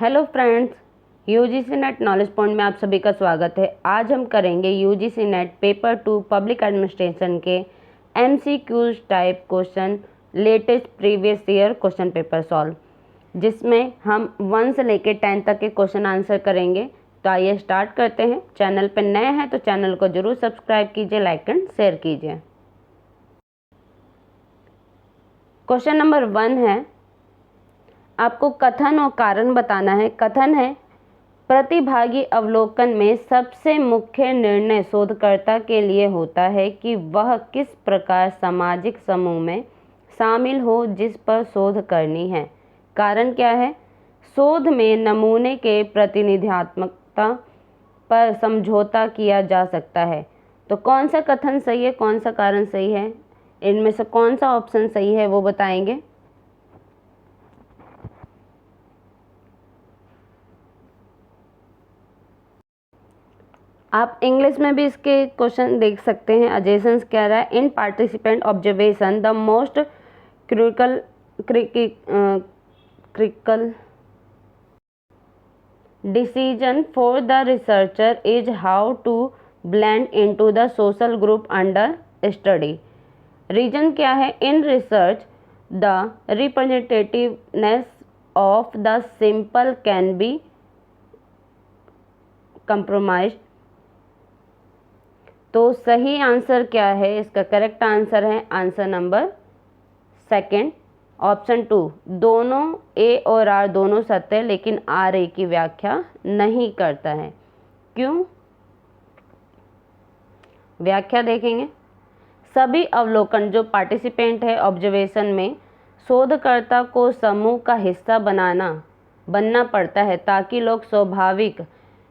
Hello friends, UGC NET knowledge point में आप सभी का स्वागत है। आज हम करेंगे UGC NET paper 2 public administration के MCQs type question, latest previous year question paper solve, जिसमें हम 1 से लेकर 10 तक के क्वेश्चन आंसर करेंगे। तो आइए स्टार्ट करते हैं। चैनल पर नए हैं तो चैनल को जरूर सब्सक्राइब कीजिए, लाइक एंड शेयर कीजिए। क्वेश्चन नंबर 1 है, आपको कथन और कारण बताना है। कथन है, प्रतिभागी अवलोकन में सबसे मुख्य निर्णय शोधकर्ता के लिए होता है कि वह किस प्रकार सामाजिक समूह में शामिल हो जिस पर शोध करनी है। कारण क्या है? शोध में नमूने के प्रतिनिधित्वता पर समझौता किया जा सकता है। तो कौन सा कथन सही है, कौन सा कारण सही है, इनमें से कौन सा ऑप्शन सही है वो बताएंगे। आप इंग्लिश में भी इसके क्वेश्चन देख सकते हैं। अजेसेंस कह रहा है, in participant observation the most critical decision for the researcher is how to blend into the social group under study. Reason क्या है? In research the representativeness of the sample can be compromised. तो सही answer क्या है? इसका correct answer है answer number second, option 2। दोनों ए और आर दोनों सत्य है, लेकिन आर ए की व्याख्या नहीं करता है। क्यों? व्याख्या देखेंगे। सभी अवलोकन जो पार्टिसिपेंट है ऑब्जर्वेशन में, शोधकर्ता को समूह का हिस्सा बनना पड़ता है ताकि लोग स्वाभाविक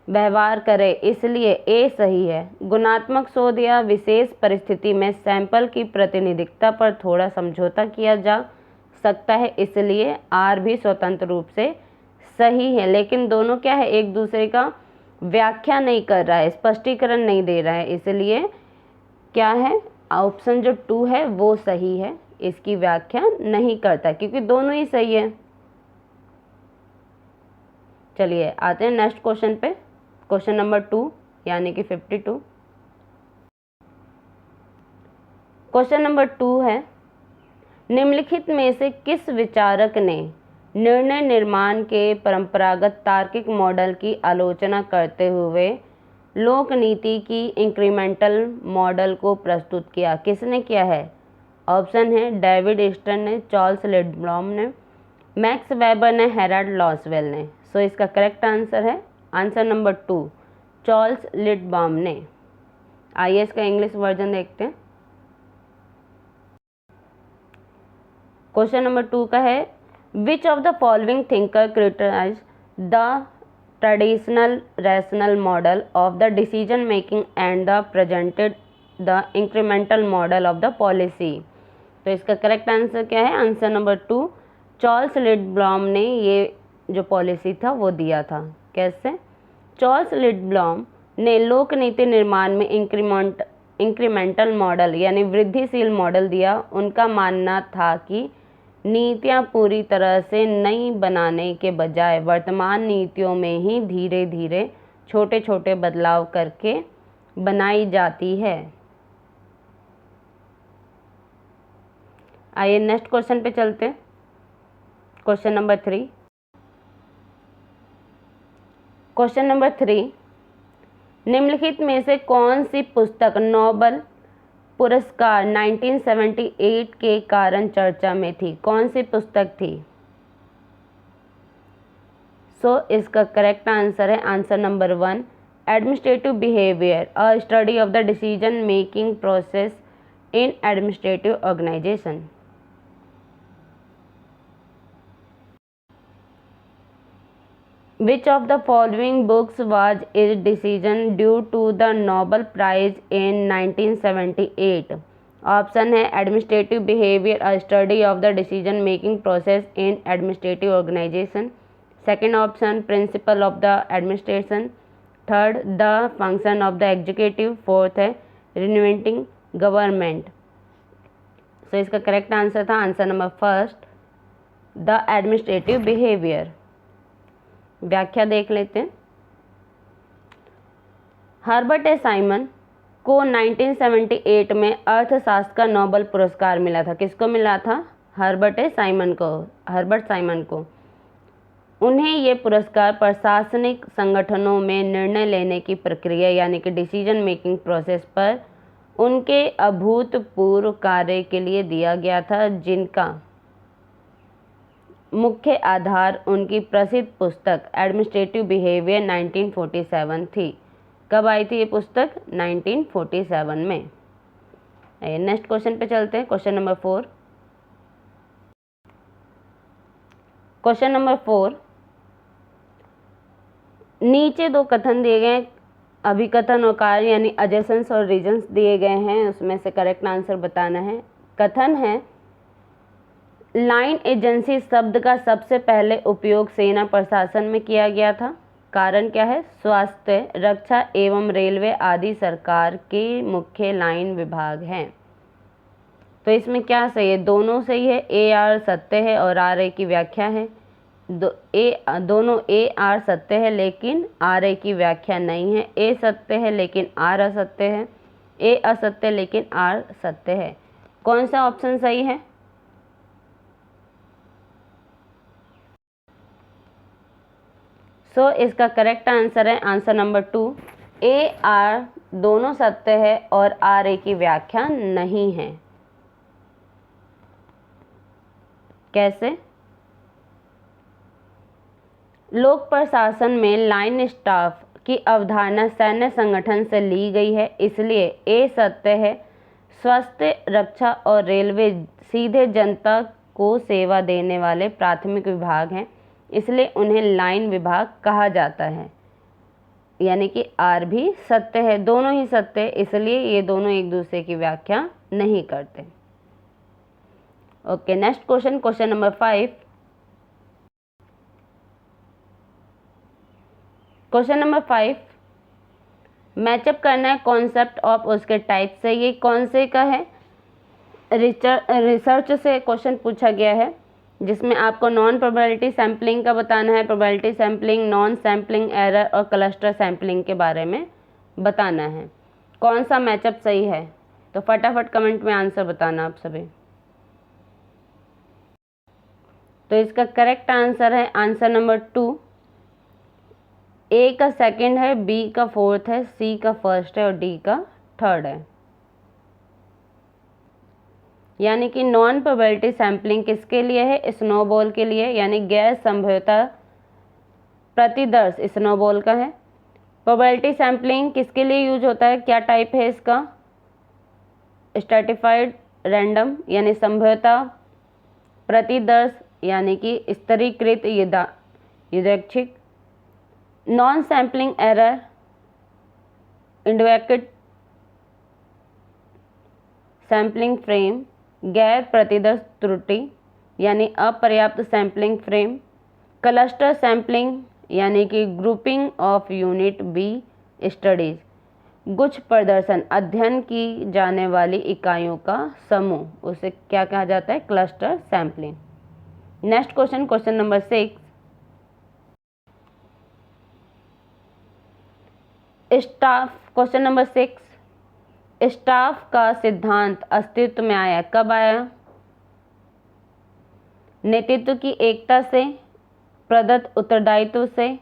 व्यवहार करे, इसलिए ए सही है। गुणात्मक शोध या विशेष परिस्थिति में सैंपल की प्रातिनिधिकता पर थोड़ा समझौता किया जा सकता है, इसलिए आर भी स्वतंत्र रूप से सही है। लेकिन दोनों क्या है, एक दूसरे का व्याख्या नहीं कर रहा है, स्पष्टीकरण नहीं दे रहा है, इसलिए क्या है, ऑप्शन जो 2 है वो सही है, इसकी व्याख्या नहीं करता, क्योंकि दोनों ही सही है। चलिए आते हैं नेक्स्ट क्वेश्चन पे। क्वेश्चन नंबर 2 यानी कि 52। क्वेश्चन नंबर 2 है, निम्नलिखित में से किस विचारक ने निर्णय निर्माण के परंपरागत तार्किक मॉडल की आलोचना करते हुए लोक नीति की इंक्रीमेंटल मॉडल को प्रस्तुत किया? किसने किया है? ऑप्शन है डेविड ईस्टन ने, चार्ल्स लिडब्लॉम ने, मैक्स वेबर ने, हेराल्ड लॉसवेल ने। सो इसका करेक्ट आंसर है आंसर नंबर 2, चार्ल्स लिडब्लॉम ने। आइए इसका इंग्लिश वर्जन देखते हैं। क्वेश्चन नंबर 2 का है, which of the following thinker criticise the traditional rational model of the decision making and the presented the incremental model of the policy? तो इसका करेक्ट आंसर क्या है? आंसर नंबर 2, चार्ल्स लिडब्लॉम ने ये जो पॉलिसी था वो दिया था। कैसे? चार्ल्स लिडब्लॉम ने लोक नीति निर्माण में इंक्रीमेंटल मॉडल यानी वृद्धिशील मॉडल दिया। उनका मानना था कि नीतियाँ पूरी तरह से नई बनाने के बजाय वर्तमान नीतियों में ही धीरे धीरे छोटे छोटे बदलाव करके बनाई जाती है। आइए नेक्स्ट क्वेश्चन पे चलते हैं। Question number 3। क्वेश्चन नंबर 3, निम्नलिखित में से कौन सी पुस्तक नोबेल पुरस्कार 1978 के कारण चर्चा में थी? कौन सी पुस्तक थी? सो इसका करेक्ट आंसर है answer number 1, administrative behaviour, a study of the decision making process in administrative organisation. Which of the following books was its decision due to the Nobel Prize in 1978? Option है administrative behaviour, a study of the decision making process in administrative organisation. Second option principle of the administration. Third the function of the executive. Fourth है reinventing government. So इसका correct answer था answer number first, the administrative behaviour. व्याख्या देख लेते हैं। Herbert A Simon को 1978 में अर्थशास्त्र का नोबेल पुरस्कार मिला था। किसको मिला था? हर्बर्ट साइमन को। उन्हें ये पुरस्कार प्रशासनिक संगठनों में निर्णय लेने की प्रक्रिया यानी कि डिसीजन मेकिंग प्रोसेस पर उनके अभूतपूर्व कार्य के लिए दिया गया था, जिनका मुख्य आधार उनकी प्रसिद्ध पुस्तक एडमिनिस्ट्रेटिव बिहेवियर 1947 थी। कब आई थी ये पुस्तक? 1947 में। नेक्स्ट क्वेश्चन पे चलते हैं। Question number 4। क्वेश्चन नंबर 4, नीचे दो कथन दिए गए, अभिकथन और कार्य यानी एडजेसेंस और रीजन्स दिए गए हैं, उसमें से करेक्ट आंसर बताना है। कथन है, लाइन एजेंसी शब्द का सबसे पहले उपयोग सेना प्रशासन में किया गया था। कारण क्या है? स्वास्थ्य, रक्षा एवं रेलवे आदि सरकार के मुख्य लाइन विभाग हैं। तो इसमें क्या सही है? दोनों सही है। ए आर सत्य है और आर ए की व्याख्या है। दोनों ए आर सत्य है लेकिन आर ए की व्याख्या नहीं है। ए सत्य है लेकिन आर असत्य है। ए असत्य लेकिन आर सत्य है। कौन सा ऑप्शन सही है? सो इसका करेक्ट आंसर है आंसर नंबर 2, ए आर दोनों सत्य है और आर ए की व्याख्या नहीं है। कैसे? लोक प्रशासन में लाइन स्टाफ की अवधारणा सैन्य संगठन से ली गई है, इसलिए ए सत्य है। स्वास्थ्य, रक्षा और रेलवे सीधे जनता को सेवा देने वाले प्राथमिक विभाग हैं, इसलिए उन्हें लाइन विभाग कहा जाता है। यानी कि आर भी सत्य है, दोनों ही सत्य है, इसलिए ये दोनों एक दूसरे की व्याख्या नहीं करते। Okay, next question, question number 5। Question number 5, match up करना है कॉन्सेप्ट ऑफ उसके टाइप से। ये कौन से का है? रिसर्च से क्वेश्चन पूछा गया है, जिसमें आपको नॉन प्रोबेबिलिटी सैम्पलिंग का बताना है, probability sampling, non sampling error और क्लस्टर सैम्पलिंग के बारे में बताना है। कौन सा मैचअप सही है? तो फटाफट कमेंट में आंसर बताना आप सभी। तो इसका करेक्ट आंसर है आंसर नंबर 2। ए का सेकंड है, बी का फोर्थ है, सी का फर्स्ट है और डी का थर्ड है। यानी कि नॉन प्रोबेबिलिटी सैम्पलिंग किसके लिए है? स्नोबॉल के लिए, यानी गैर संभाव्यता प्रतिदर्श स्नोबॉल का है। प्रोबेबिलिटी सैम्पलिंग किसके लिए यूज होता है? क्या टाइप है इसका? स्ट्रैटिफाइड रैंडम, यानी संभाव्यता प्रतिदर्श यानी कि स्तरीकृत यादृच्छिक। Non sampling error, inadequate sampling frame, गैर प्रतिदर्श त्रुटि यानी अपर्याप्त सैम्पलिंग फ्रेम। क्लस्टर सैम्पलिंग यानी कि grouping of unit be studies, गुच्छ प्रदर्शन, अध्ययन की जाने वाली इकाइयों का समूह, उसे क्या कहा जाता है? Cluster sampling. Next question, question number 6। Staff, question number 6, staff का सिद्धांत अस्तित्व में आया। कब आया? नेतृत्व की एकता से, प्रदत्त उत्तरदायित्व से,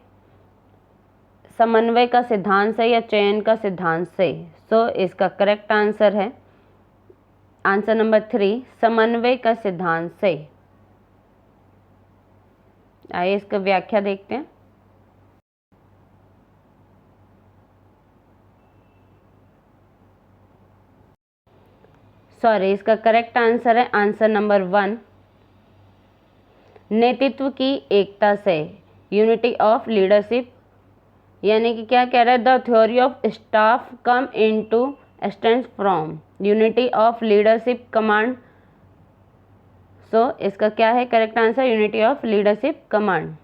समन्वय का सिद्धांत से या चयन का सिद्धांत से। सो इसका करेक्ट आंसर है आंसर नंबर 3, समन्वय का सिद्धांत से। आइए इसका व्याख्या देखते हैं। सॉरी, इसका करेक्ट आंसर है आंसर नंबर 1, नेतृत्व की एकता से, यूनिटी ऑफ लीडरशिप। यानी कि क्या कह रहा है? The theory of staff come into stand from unity of leadership command. So इसका क्या है correct answer? Unity of leadership command.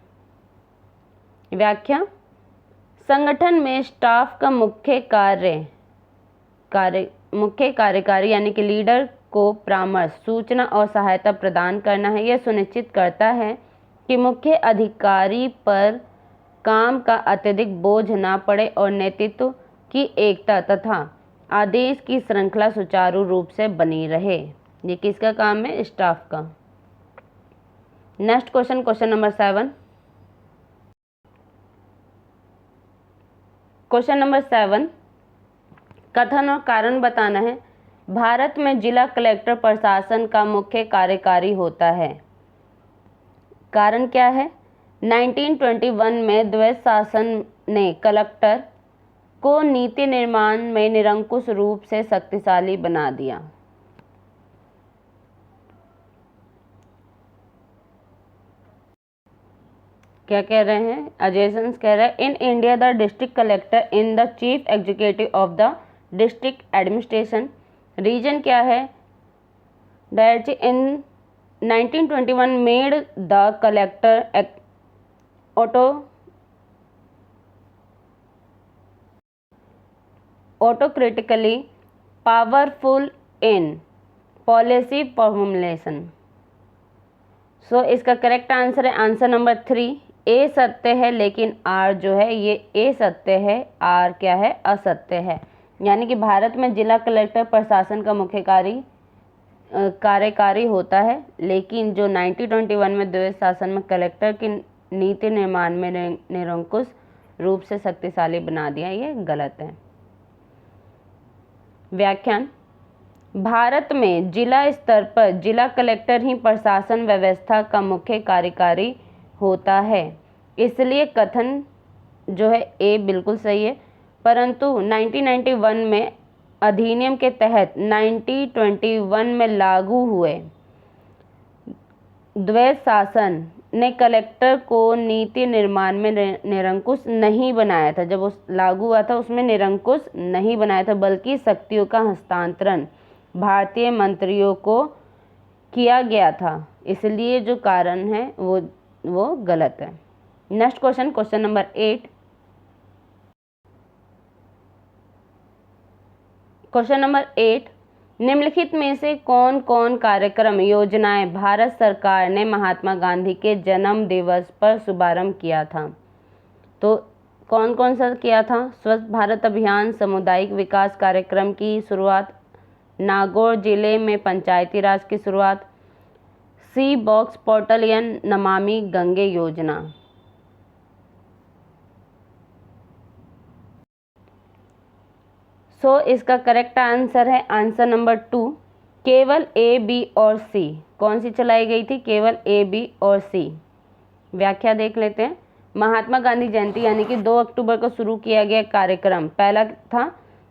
व्याख्या, संगठन में स्टाफ का मुख्य कार्यकारी यानी कि लीडर को परामर्श, सूचना और सहायता प्रदान करना है। यह सुनिश्चित करता है कि मुख्य अधिकारी पर काम का अत्यधिक बोझ ना पड़े और नेतृत्व की एकता तथा आदेश की श्रृंखला सुचारू रूप से बनी रहे। ये किसका काम है? स्टाफ का। Next question, question number 7। Question number 7, कथन और कारण बताना है। भारत में जिला कलेक्टर प्रशासन का मुख्य कार्यकारी होता है। कारण क्या है? 1921 में द्वैत शासन ने कलेक्टर को नीति निर्माण में निरंकुश रूप से शक्तिशाली बना दिया। क्या कह रहे हैं? अजेशंस कह रहे हैं, in India the district collector in the chief executive of the district administration. Reason क्या है? That in 1921 made the collector autocritically powerful in policy formulation। So इसका करेक्ट आंसर है आंसर नंबर 3। ए सत्य है लेकिन आर जो है ये ए सत्य है, आर क्या है? असत्य है। यानी कि भारत में जिला कलेक्टर प्रशासन का मुख्य कार्यकारी होता है, लेकिन जो 1921 में द्वैत शासन में कलेक्टर की नीति निर्माण में निरंकुश रूप से शक्तिशाली बना दिया, ये गलत है। व्याख्यान, भारत में जिला स्तर पर जिला कलेक्टर ही प्रशासन व्यवस्था का मुख्य कार्यकारी होता है, इसलिए कथन जो है ए बिल्कुल सही है। परंतु 1991 में अधिनियम के तहत 1921 में लागू हुए द्वैत शासन ने कलेक्टर को नीति निर्माण में निरंकुश नहीं बनाया था। जब वो लागू हुआ था उसमें निरंकुश नहीं बनाया था, बल्कि शक्तियों का हस्तांतरण भारतीय मंत्रियों को किया गया था। इसलिए जो कारण है वो गलत है। Next question, question number 8। Question number 8, निम्नलिखित में से कौन कौन कार्यक्रम योजनाएं भारत सरकार ने महात्मा गांधी के जन्म दिवस पर शुभारंभ किया था? तो कौन कौन सा किया था? स्वच्छ भारत अभियान, सामुदायिक विकास कार्यक्रम की शुरुआत, नागौर जिले में पंचायती राज की शुरुआत, सी बॉक्स पोर्टल या नमामि गंगे योजना। सो इसका करेक्ट आंसर है आंसर नंबर 2, केवल ए, बी और सी। कौन सी चलाई गई थी? केवल ए, बी और सी। व्याख्या देख लेते हैं। महात्मा गांधी जयंती यानी कि 2 अक्टूबर को शुरू किया गया कार्यक्रम, पहला था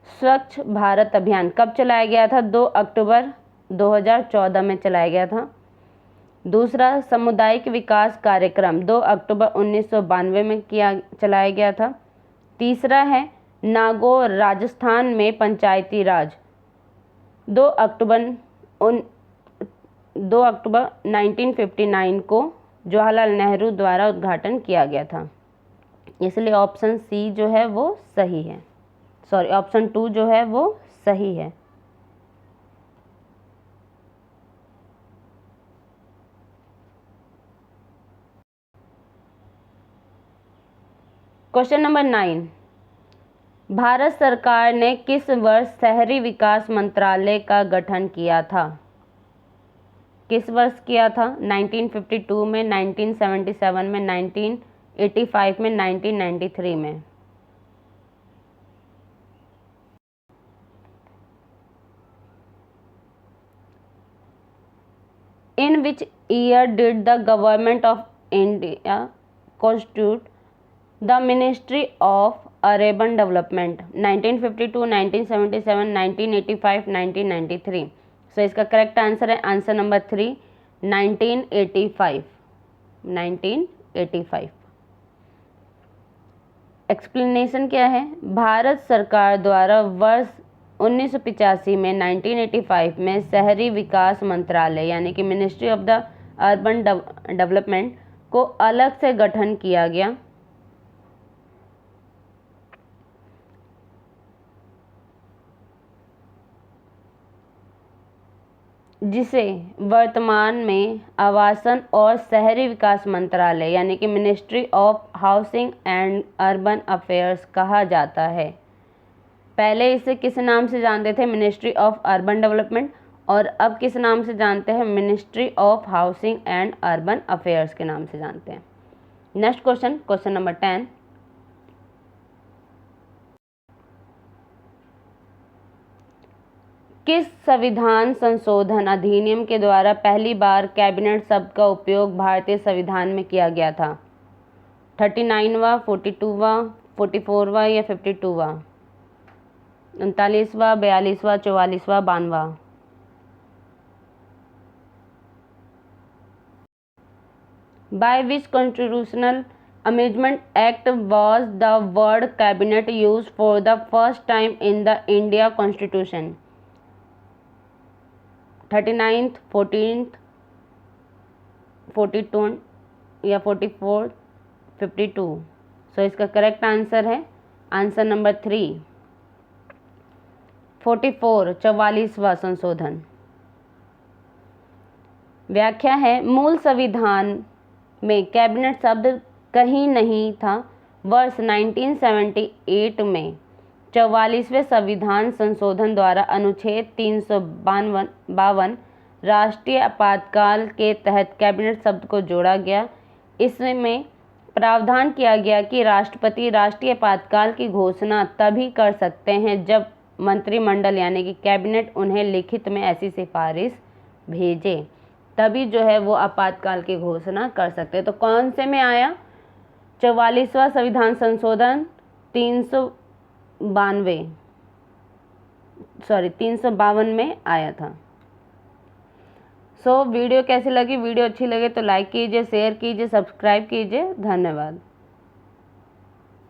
स्वच्छ भारत अभियान। कब चलाया गया था? 2 अक्टूबर 2014 में चलाया गया था। दूसरा सामुदायिक विकास कार्यक्रम 2 अक्टूबर 1992 में चलाया गया था। तीसरा है नागौर राजस्थान में पंचायती राज 2 अक्टूबर 1959 को जवाहरलाल नेहरू द्वारा उद्घाटन किया गया था। इसलिए ऑप्शन सी जो है वो सही है, सॉरी ऑप्शन 2 जो है वो सही है। क्वेश्चन नंबर 9, भारत सरकार ने किस वर्ष शहरी विकास मंत्रालय का गठन किया था? किस वर्ष किया था? 1952 में, 1977 में, 1985 में, 1993 में। In which year did the government of India constitute the Ministry of Urban Development? 1952, 1977, 1985, 1993। सो इसका करेक्ट आंसर है आंसर नंबर 3, 1985। 1985। एक्सप्लेनेशन क्या है? भारत सरकार द्वारा वर्ष 1985 में 1985 में शहरी विकास मंत्रालय यानी कि ministry of the urban development को अलग से गठन किया गया। जिसे वर्तमान में आवासन और शहरी विकास मंत्रालय यानी कि ministry of housing and urban affairs कहा जाता है। पहले इसे किस नाम से जानते थे? मिनिस्ट्री ऑफ अर्बन डेवलपमेंट, और अब किस नाम से जानते हैं? Ministry of housing and urban affairs के नाम से जानते हैं। Next question, question number 10। किस संविधान संशोधन अधिनियम के द्वारा पहली बार कैबिनेट शब्द का उपयोग भारतीय संविधान में किया गया था? 39वां, 42वां, 44वां या 52वां? 39वां, 42वां, 44वां, 52वां? By which constitutional amendment act was the word cabinet used for the first time in the India Constitution? 39th, 14th, 42 या 44, 52? सो इसका करेक्ट आंसर है आंसर नंबर 3, 44, 44वां संशोधन। व्याख्या है, मूल संविधान में कैबिनेट शब्द कहीं नहीं था। वर्ष 1978 में 44वें संविधान संशोधन द्वारा अनुच्छेद 352 राष्ट्रीय आपातकाल के तहत कैबिनेट शब्द को जोड़ा गया। इसमें प्रावधान किया गया कि राष्ट्रपति राष्ट्रीय आपातकाल की घोषणा तभी कर सकते हैं जब मंत्रिमंडल यानी कि कैबिनेट उन्हें लिखित में ऐसी सिफारिश भेजे, तभी जो है वो आपातकाल की घोषणा कर सकते हैं। तो कौन से में आया? 44वां संविधान संशोधन 352 में आया था। वीडियो कैसी लगी? वीडियो अच्छी लगे तो लाइक कीजिए, शेयर कीजिए, सब्सक्राइब कीजिए। धन्यवाद।